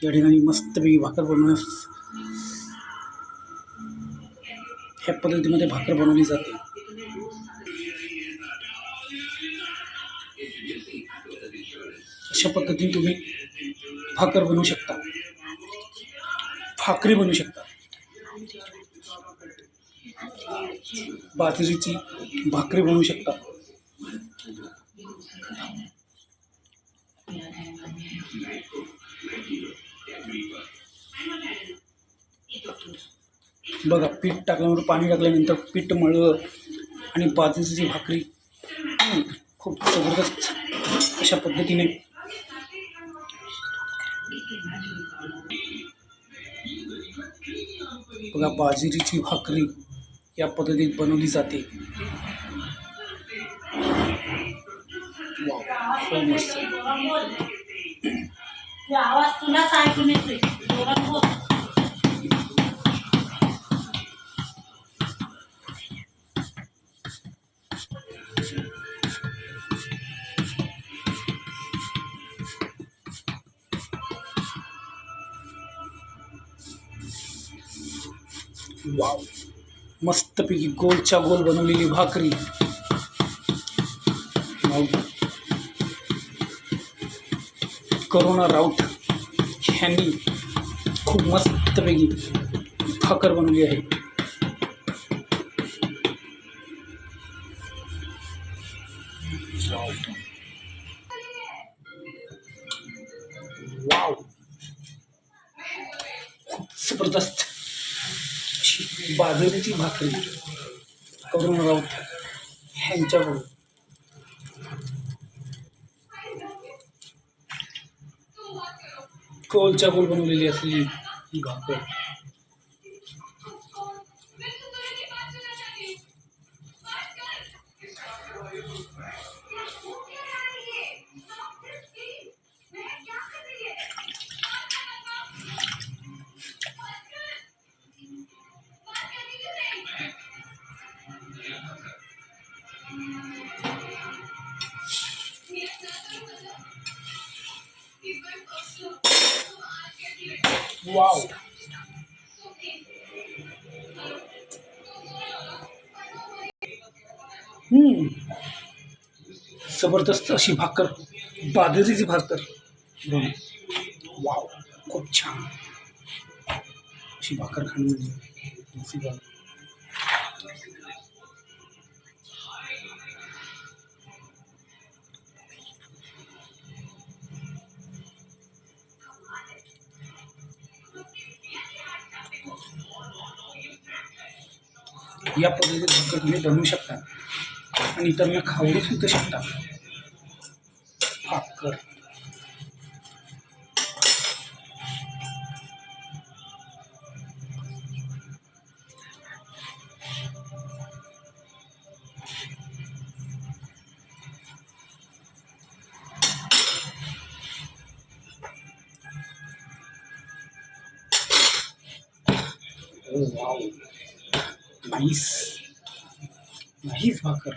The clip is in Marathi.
या ठिकाणी मस्तपैकी भाकर बनवण्यास ह्या पद्धतीमध्ये भाकर बनवली जाते. अशा पद्धतीने तुम्ही भाकर बनवू शकता, भाकरी बनवू शकता. बाजरीची भाकरी बनवू शकता. बघा, पीठ टाकल्यावर पाणी टाकल्यानंतर पीठ मळलं आणि बाजरीची भाकरी खूप जबरदस्त अशा पद्धतीने बघा, बाजरीची भाकरी या पद्धतीत बनवली जाते. खूप मस्त. आवाज तुलाच ऐकून येतोय. वाव, मस्तपैकी गोलच्या गोल बनवलेली भाकरी. करुणा राऊत ह्यांनी खूप मस्तपैकी भाकर बनवली आहे. वाव, खूप जबरदस्त अशी बाजरीची भाकरी करुणा राऊत ह्यांच्याकडून. गोलच्या गोल बनवलेली असलेली ही भाकर. वाव, जबरदस्त अशी भाकर, बाजरीची भाकर. वाव, खूप छान अशी भाकर खाणं. या पद्धतीने भाकर तुम्ही बनवू शकता आणि इतरांना खाऊ सुद्धा शकता. भाकर नाईस, नाईस भाकर.